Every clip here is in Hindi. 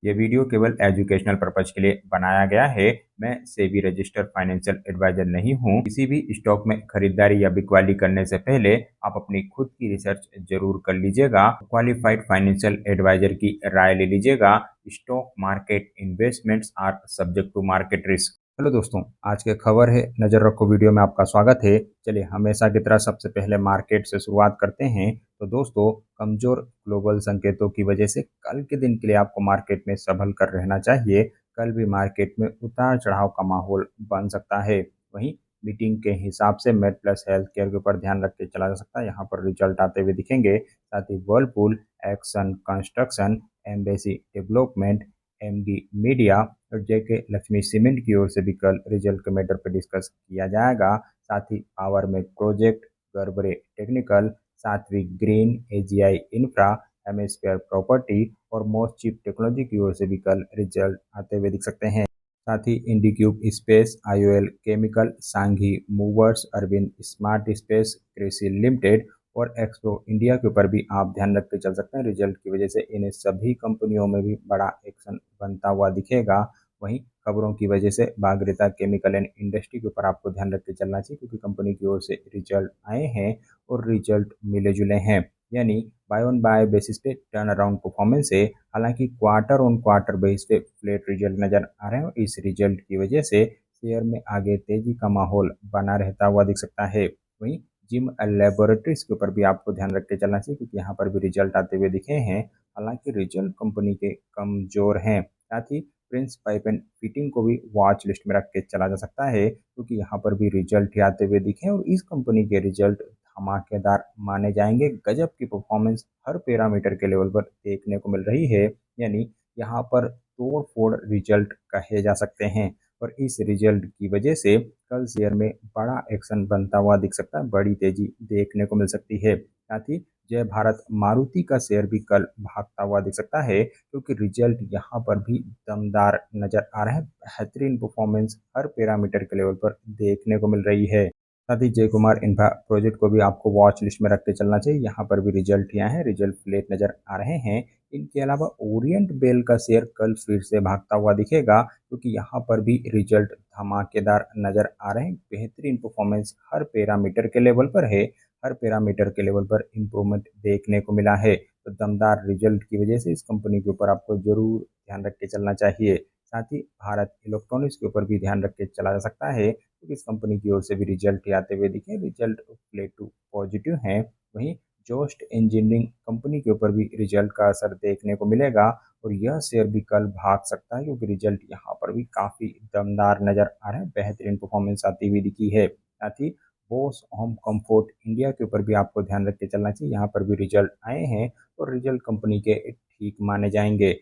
ये वीडियो केवल एजुकेशनल पर्पज के लिए बनाया गया है। मैं सेबी रजिस्टर्ड फाइनेंशियल एडवाइजर नहीं हूँ। किसी भी स्टॉक में खरीदारी या बिकवाली करने से पहले आप अपनी खुद की रिसर्च जरूर कर लीजिएगा। क्वालिफाइड फाइनेंशियल एडवाइजर की राय ले लीजिएगा। Stock market investments are subject to market risk. Hello दोस्तों, आज के खबर है नजर रखो वीडियो में आपका स्वागत है। चलिए हमेशा की तरह सबसे पहले मार्केट से शुरुआत करते हैं। तो दोस्तों, कमजोर ग्लोबल संकेतों की वजह से कल के दिन के लिए आपको मार्केट में संभल कर रहना चाहिए। कल भी मार्केट में उतार चढ़ाव का माहौल बन सकता है। वहीं मीटिंग के हिसाब से मेड प्लस हेल्थ केयर के ऊपर ध्यान रख के चला जा सकता है। यहाँ पर रिजल्ट आते हुए दिखेंगे। साथ ही Whirlpool, Exxon construction, Embassy Development, MD Media और जेके लक्ष्मी सीमेंट की ओर से भी कल रिजल्ट के मैटर पर डिस्कस किया जाएगा। साथ ही पावर में प्रोजेक्ट, गर्बरे टेक्निकल, सात्विक green, AGI infra, hemisphere property और मोस्ट चिप टेक्नोलॉजी की ओर से भी कल रिजल्ट आते हुए दिख सकते हैं। साथ ही IndiQube Space, IOL Chemical, Sanghi Movers, Arvind Smart Space, Krishi Limited और एक्सप्रो इंडिया के ऊपर भी आप ध्यान रख के चल सकते हैं। रिजल्ट की वजह से इन सभी कंपनियों में भी बड़ा एक्शन बनता हुआ दिखेगा। वहीं खबरों की वजह से बागरिता केमिकल एंड इंडस्ट्री के ऊपर आपको ध्यान रख के चलना चाहिए, क्योंकि कंपनी की ओर से रिजल्ट आए हैं और रिजल्ट मिले जुले हैं। यानी बाय ऑन बाय बेसिस पे टर्न अराउंड परफॉर्मेंस है। हालांकि क्वार्टर ऑन क्वार्टर बेसिस पे फ्लैट रिजल्ट नजर आ रहे हैं। इस रिजल्ट की वजह से शेयर में आगे तेजी का माहौल बना रहता हुआ दिख सकता है। वहीं जिम लेबोरेटरीज के ऊपर भी आपको ध्यान रख के चलना चाहिए, क्योंकि यहाँ पर भी रिजल्ट आते हुए दिखे हैं। हालांकि रिजल्ट कंपनी के कमजोर हैं। साथ ही प्रिंस पाइप एंड फिटिंग को भी वॉच लिस्ट में रख के चला जा सकता है, क्योंकि यहाँ पर भी रिजल्ट ही आते हुए दिखे और इस कंपनी के रिजल्ट धमाकेदार माने जाएंगे। गजब की परफॉर्मेंस हर पैरामीटर के लेवल पर देखने को मिल रही है। यानी यहाँ पर तोड़ फोड़ रिजल्ट कहे जा सकते हैं और इस रिजल्ट की वजह से कल शेयर में बड़ा एक्शन बनता हुआ दिख सकता है। बड़ी तेजी देखने को मिल सकती है। साथ ही जय भारत मारुति का शेयर भी कल भागता हुआ दिख सकता है, क्योंकि रिजल्ट यहाँ पर भी दमदार नजर आ रहे हैं। बेहतरीन परफॉर्मेंस हर पैरामीटर के लेवल पर देखने को मिल रही है। साथ ही जय कुमार इंफ्रा प्रोजेक्ट को भी आपको वॉच लिस्ट में रख के चलना चाहिए। यहाँ पर भी रिजल्ट ही आए हैं, रिजल्ट फ्लेट नजर आ रहे हैं। इनके अलावा ओरिएंट बेल का शेयर कल फिर से भागता हुआ दिखेगा, क्योंकि यहाँ पर भी रिजल्ट धमाकेदार नजर आ रहे हैं। बेहतरीन परफॉर्मेंस हर पैरामीटर के लेवल पर है। हर पैरामीटर के लेवल पर इंप्रूवमेंट देखने को मिला है। तो दमदार रिजल्ट की वजह से इस कंपनी के ऊपर आपको जरूर ध्यान रख के चलना चाहिए। साथ ही भारत इलेक्ट्रॉनिक्स के ऊपर भी ध्यान रख के चला जा सकता है, क्योंकि इस कंपनी की ओर से भी रिजल्ट आते हुए दिखे। रिजल्ट प्ले टू पॉजिटिव हैं। वहीं जोस्ट इंजीनियरिंग कंपनी के ऊपर भी रिजल्ट का असर देखने को मिलेगा और यह शेयर भी कल भाग सकता है, क्योंकि रिजल्ट यहाँ पर भी काफी दमदार नजर आ रहे हैं। बेहतरीन परफॉर्मेंस आती हुई दिखी है। साथ ही बोस होम कंफर्ट इंडिया के ऊपर भी आपको ध्यान रख के चलना चाहिए। यहाँ पर भी रिजल्ट आए हैं और रिजल्ट कंपनी के ठीक माने जाएंगे,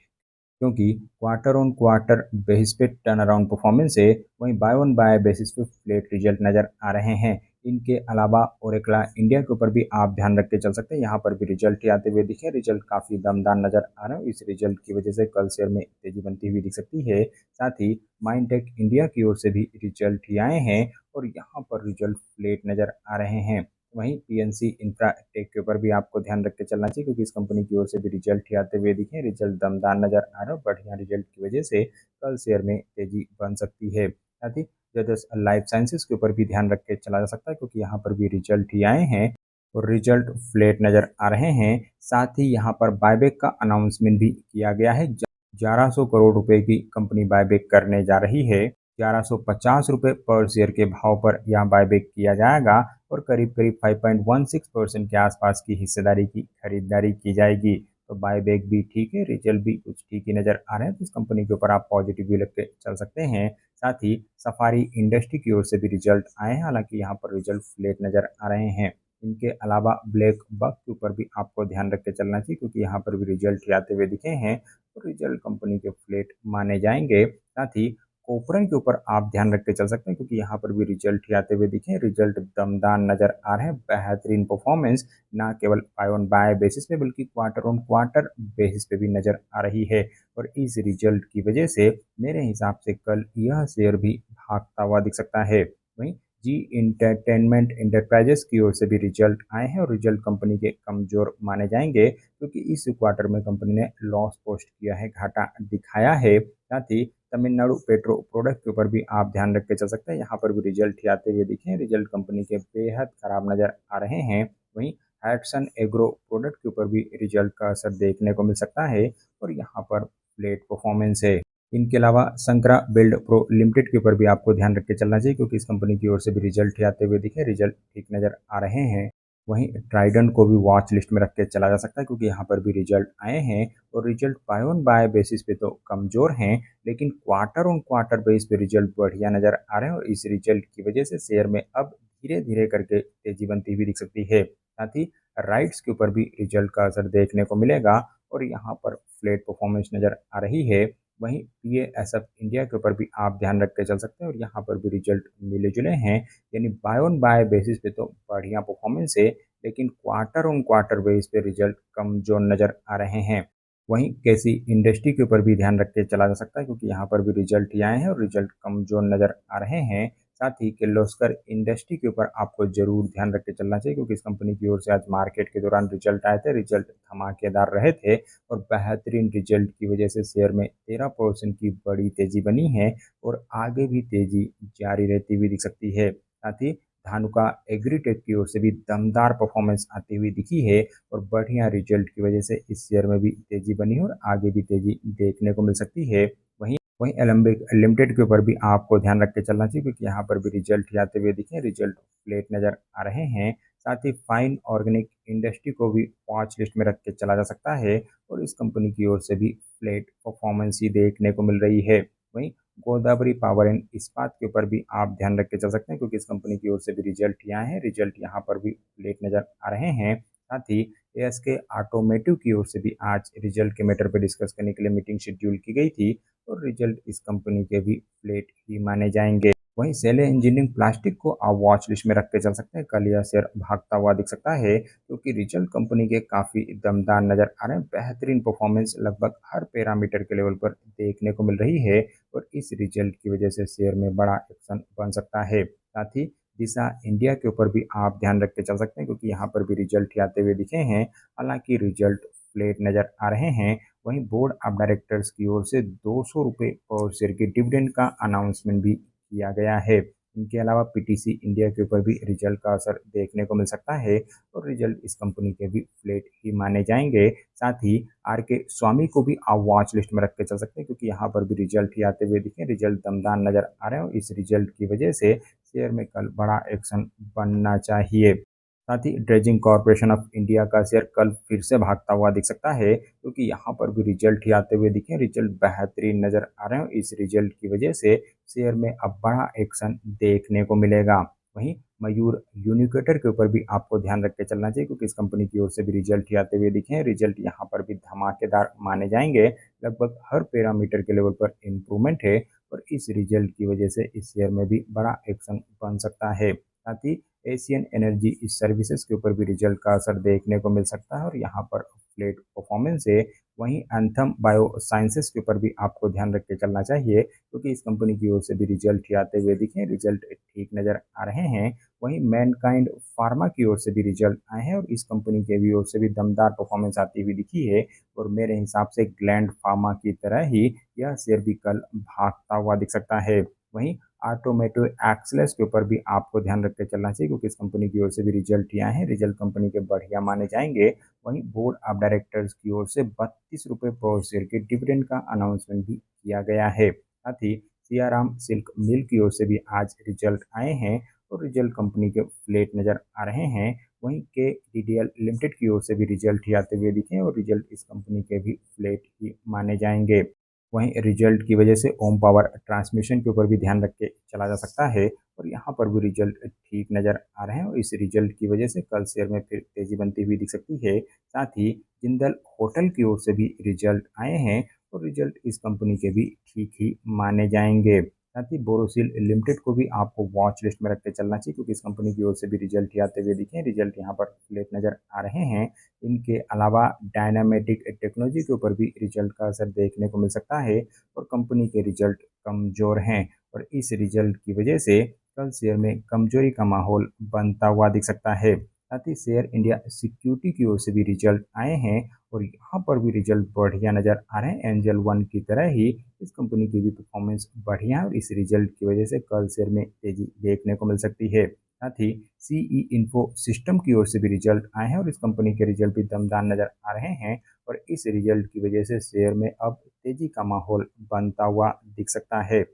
क्योंकि क्वार्टर ऑन क्वार्टर बेसिस पे टर्न अराउंड परफॉर्मेंस है। वहीं बाय ऑन बाय बेसिस पे फ्लैट रिजल्ट नजर आ रहे हैं। इनके अलावा ओरेकला इंडिया के ऊपर भी आप ध्यान रख के चल सकते हैं। यहाँ पर भी रिजल्ट ही आते हुए दिखे। रिजल्ट काफी दमदार नजर आ रहे हैं। इस रिजल्ट की वजह से कल शेयर में तेजी बनती हुई दिख सकती है। साथ ही माइंडटेक इंडिया की ओर से भी रिजल्ट ही आए हैं और यहाँ पर रिजल्ट फ्लैट नजर आ रहे हैं। वहीं पीएनसी इंफ्रा टेक के ऊपर भी आपको ध्यान रख के चलना चाहिए, क्योंकि इस कंपनी की ओर से भी रिजल्ट ही आते हुए दिखे। रिजल्ट दमदार नजर आ रहा है। बढ़िया रिजल्ट की वजह से कल शेयर में तेजी बन सकती है। साथ ही जदस लाइफ साइंसेज के ऊपर भी ध्यान रख के चला जा सकता है, क्योंकि यहाँ पर भी रिजल्ट ही आए हैं और रिजल्ट फ्लैट नजर आ रहे हैं। साथ ही यहाँ पर बायबैक का अनाउंसमेंट भी किया गया है। 1100 करोड़ रुपए की कंपनी बायबैक करने जा रही है। 1150 रुपये पर शेयर के भाव पर यह बायबैक किया जाएगा और करीब करीब 5.16% के आसपास की हिस्सेदारी की खरीदारी की जाएगी। तो बायबैक भी ठीक है, रिजल्ट भी कुछ ठीक ही नजर आ रहे हैं। तो इस कंपनी के ऊपर आप पॉजिटिव भी लग के चल सकते हैं। साथ ही सफारी इंडस्ट्री की ओर से भी रिजल्ट आए हैं। हालांकि यहाँ पर रिजल्ट फ्लैट नजर आ रहे हैं। इनके अलावा ब्लैक बक के ऊपर भी आपको ध्यान रख के चलना चाहिए, क्योंकि यहाँ पर भी रिजल्ट आते हुए दिखे हैं तो रिजल्ट कंपनी के फ्लैट माने जाएंगे। साथ ही कोपरन के ऊपर आप ध्यान रख के चल सकते हैं, क्योंकि यहाँ पर भी रिजल्ट ही आते हुए दिखे। रिजल्ट दमदार नजर आ रहे हैं। बेहतरीन परफॉर्मेंस ना केवल बाय ऑन बाय बेसिस पे बल्कि क्वार्टर ऑन क्वार्टर बेसिस पे भी नजर आ रही है और इस रिजल्ट की वजह से मेरे हिसाब से कल यह शेयर भी भागता हुआ दिख सकता है। वहीं जी इंटरटेनमेंट एंटरप्राइजेस की ओर से भी रिजल्ट आए हैं और रिजल्ट कंपनी के कमजोर माने जाएंगे क्योंकि इस क्वार्टर में कंपनी ने लॉस पोस्ट किया है, घाटा दिखाया है। साथ ही तमिलनाडु पेट्रो प्रोडक्ट के ऊपर भी आप ध्यान रख के चल सकते हैं, यहाँ पर भी रिजल्ट ही आते हुए दिखे हैं। रिजल्ट कंपनी के बेहद खराब नजर आ रहे हैं। वहीं हैटसन एग्रो प्रोडक्ट के ऊपर भी रिजल्ट का असर देखने को मिल सकता है और यहाँ पर फ्लेट परफॉर्मेंस है। इनके अलावा संकरा बिल्ड प्रो लिमिटेड के ऊपर भी आपको ध्यान रख के चलना चाहिए क्योंकि इस कंपनी की ओर से भी रिजल्ट ही आते हुए दिखे, रिजल्ट ठीक नज़र आ रहे हैं। वहीं ट्राइडेंट को भी वॉच लिस्ट में रख के चला जा सकता है क्योंकि यहाँ पर भी रिजल्ट आए हैं और result by on by basis पे तो कमज़ोर हैं, लेकिन क्वार्टर ऑन क्वार्टर बेस पे रिजल्ट बढ़िया नज़र आ रहे हैं और इस रिजल्ट की वजह से शेयर में अब धीरे-धीरे करके तेज़ी बनती हुई दिख सकती है। साथ ही राइट्स के ऊपर भी रिजल्ट का असर देखने को मिलेगा और यहाँ पर फ्लैट परफॉर्मेंस नज़र आ रही है। वहीं पीएएसएफ इंडिया के ऊपर भी आप ध्यान रख के चल सकते हैं और यहाँ पर भी रिजल्ट मिले-जुले हैं, यानी बाय ऑन बाय बेसिस पे तो बढ़िया परफॉर्मेंस है, लेकिन क्वार्टर ऑन क्वार्टर बेस पे रिजल्ट कमज़ोर नज़र आ रहे हैं। वहीं केसी इंडस्ट्री के ऊपर भी ध्यान रख के चला जा सकता है क्योंकि यहाँ पर भी रिजल्ट ही आए हैं और रिजल्ट कमज़ोर नज़र आ रहे हैं। साथ ही किर्लोस्कर इंडस्ट्री के ऊपर आपको ज़रूर ध्यान रख के चलना चाहिए क्योंकि इस कंपनी की ओर से आज मार्केट के दौरान रिजल्ट आए थे, रिजल्ट धमाकेदार रहे थे और बेहतरीन रिजल्ट की वजह से शेयर में 13% की बड़ी तेज़ी बनी है और आगे भी तेज़ी जारी रहती हुई दिख सकती है। साथ ही धानुका एग्रीटेक की ओर से भी दमदार परफॉर्मेंस आती हुई दिखी है और बढ़िया रिजल्ट की वजह से इस शेयर में भी तेज़ी बनी है और आगे भी तेज़ी देखने को मिल सकती है। वहीं वहीं एलम्बिक लिमिटेड के ऊपर भी आपको ध्यान रख के चलना चाहिए क्योंकि यहाँ पर भी रिजल्ट ही आते हुए दिखे, रिजल्ट फ्लेट नज़र आ रहे हैं। साथ ही फाइन ऑर्गेनिक इंडस्ट्री को भी वॉच लिस्ट में रख के चला जा सकता है और इस कंपनी की ओर से भी फ्लैट परफॉर्मेंस ही देखने को मिल रही है। वहीं गोदावरी पावर एंड इस्पात के ऊपर भी आप ध्यान रख के चल सकते हैं क्योंकि इस कंपनी की ओर से भी रिजल्ट ही आए हैं, रिजल्ट यहाँ पर भी फ्लैट नज़र आ रहे हैं। साथ ही एएसके ऑटोमेटिव की ओर से भी आज रिजल्ट के मैटर पर डिस्कस करने के लिए मीटिंग शेड्यूल की गई थी और रिजल्ट इस कंपनी के भी फ्लैट ही माने जाएंगे। वहीं सेले इंजीनियरिंग प्लास्टिक को आप वॉच लिस्ट में रख के चल सकते हैं, कल यह शेयर भागता हुआ दिख सकता है क्योंकि रिजल्ट कंपनी के काफ़ी दमदार नज़र आ रहे हैं। बेहतरीन परफॉर्मेंस लगभग हर पैरामीटर के लेवल पर देखने को मिल रही है और इस रिजल्ट की वजह से शेयर में बड़ा एक्शन बन सकता है। साथ ही दिशा इंडिया के ऊपर भी आप ध्यान रख के चल सकते हैं क्योंकि यहाँ पर भी रिजल्ट ही आते हुए दिखे हैं, हालांकि रिजल्ट फ्लेट नज़र आ रहे हैं। वहीं बोर्ड ऑफ डायरेक्टर्स की ओर से 200 रुपये पर शेयर के डिविडेंड का अनाउंसमेंट भी किया गया है। इनके अलावा पीटीसी इंडिया के ऊपर भी रिजल्ट का असर देखने को मिल सकता है और रिजल्ट इस कंपनी के भी फ्लेट ही माने जाएंगे। साथ ही आर के स्वामी को भी आप वॉच लिस्ट में रख के चल सकते हैं क्योंकि यहाँ पर भी रिजल्ट ही आते हुए दिखे, रिजल्ट दमदार नजर आ रहे हैं और इस रिजल्ट की वजह से शेयर में कल बड़ा एक्शन बनना चाहिए। साथ ही ड्रेजिंग कॉरपोरेशन ऑफ इंडिया का शेयर कल फिर से भागता हुआ दिख सकता है क्योंकि यहाँ पर भी रिजल्ट ही आते हुए दिखे, रिजल्ट बेहतरीन नजर आ रहे हैं। इस रिजल्ट की वजह से शेयर में अब बड़ा एक्शन देखने को मिलेगा। वहीं मयूर यूनिकेटर के ऊपर भी आपको ध्यान रख के चलना चाहिए क्योंकि इस कंपनी की ओर से भी रिजल्ट ही आते हुए दिखे हैं, रिजल्ट यहाँ पर भी धमाकेदार माने जाएंगे। लगभग हर पैरामीटर के लेवल पर इम्प्रूवमेंट है और इस रिजल्ट की वजह से इस शेयर में भी बड़ा एक्शन बन सकता है। साथ ही एशियन एनर्जी इस सर्विसेज के ऊपर भी रिजल्ट का असर देखने को मिल सकता है और यहाँ पर फ्लेट परफॉर्मेंस है। वहीं एंथम बायो साइंसेस के ऊपर भी आपको ध्यान रख के चलना चाहिए क्योंकि इस कंपनी की ओर से भी रिजल्ट ही आते हुए दिखे, रिजल्ट ठीक नज़र आ रहे हैं। वहीं मैनकाइंड फार्मा की ओर से भी रिजल्ट आए हैं और इस कंपनी के भी ओर से भी दमदार परफॉर्मेंस आती हुई दिखी है और मेरे हिसाब से ग्लैंड फार्मा की तरह ही यह शेयर भी कल भागता हुआ दिख सकता है। वहीं ऑटोमेटिव एक्सलेस के ऊपर भी आपको ध्यान रख के चलना चाहिए क्योंकि इस कंपनी की ओर से भी रिजल्ट ही आए हैं, रिजल्ट कंपनी के बढ़िया माने जाएंगे। वहीं बोर्ड ऑफ डायरेक्टर्स की ओर से 32 रुपये पर शेयर के डिविडेंड का अनाउंसमेंट भी किया गया है। साथ ही सियाराम सिल्क मिल की ओर से भी आज रिजल्ट आए हैं और रिजल्ट कंपनी के फ्लेट नज़र आ रहे हैं। वहीं के डीडीएल लिमिटेड की ओर से भी रिजल्ट ही आते हुए दिखे और रिजल्ट इस कंपनी के भी फ्लेट ही माने जाएंगे। वहीं रिजल्ट की वजह से ओम पावर ट्रांसमिशन के ऊपर भी ध्यान रख के चला जा सकता है और यहाँ पर भी रिजल्ट ठीक नज़र आ रहे हैं और इस रिजल्ट की वजह से कल शेयर में फिर तेज़ी बनती हुई दिख सकती है। साथ ही जिंदल होटल की ओर से भी रिजल्ट आए हैं और रिजल्ट इस कंपनी के भी ठीक ही माने जाएंगे। साथ ही बोरोसिल लिमिटेड को भी आपको वॉच लिस्ट में रख के चलना चाहिए क्योंकि इस कंपनी की ओर से भी रिजल्ट ही आते हुए दिखे, रिजल्ट यहाँ पर फ्लेट नज़र आ रहे हैं। इनके अलावा डायनामेटिक टेक्नोलॉजी के ऊपर भी रिजल्ट का असर देखने को मिल सकता है और कंपनी के रिजल्ट कमज़ोर हैं और इस रिजल्ट की वजह से कल शेयर में कमजोरी का माहौल बनता हुआ दिख सकता है। साथ ही शेयर इंडिया सिक्योरिटी की ओर से भी रिजल्ट आए हैं और यहाँ पर भी रिजल्ट बढ़िया नजर आ रहे हैं। एंजल वन की तरह ही इस कंपनी की भी परफॉर्मेंस बढ़िया है और इस रिजल्ट की वजह से कल शेयर में तेजी देखने को मिल सकती है। साथ ही सीई इन्फो सिस्टम की ओर से भी रिजल्ट आए हैं और इस कंपनी के रिजल्ट भी दमदार नजर आ रहे हैं और इस रिजल्ट की वजह से शेयर में अब तेजी का माहौल बनता हुआ दिख सकता है।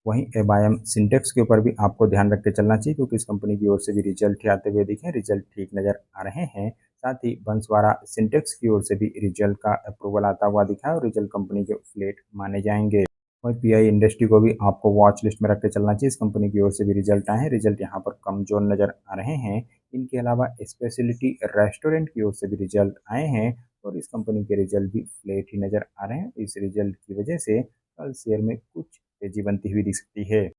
वहीं एबायम सिंटेक्स के ऊपर भी आपको ध्यान रख के चलना चाहिए क्योंकि इस कंपनी की ओर से भी रिजल्ट ही आते हुए दिखे, रिजल्ट ठीक नजर आ रहे हैं। साथ ही बंसवाड़ा सिंटेक्स की ओर से भी रिजल्ट का अप्रूवल आता हुआ दिखा है और रिजल्ट कंपनी के फ्लेट माने जाएंगे। और पीआई इंडस्ट्री को भी आपको वॉच लिस्ट में रख के चलना चाहिए, इस कंपनी की ओर से भी रिजल्ट आए हैं, रिजल्ट यहाँ पर कमजोर नजर आ रहे हैं। इनके अलावा स्पेशलिटी रेस्टोरेंट की ओर से भी रिजल्ट आए हैं और इस कंपनी के रिजल्ट भी फ्लेट ही नजर आ रहे हैं। इस रिजल्ट की वजह से कल शेयर में कुछ तेजी बनती हुई दिख सकती है।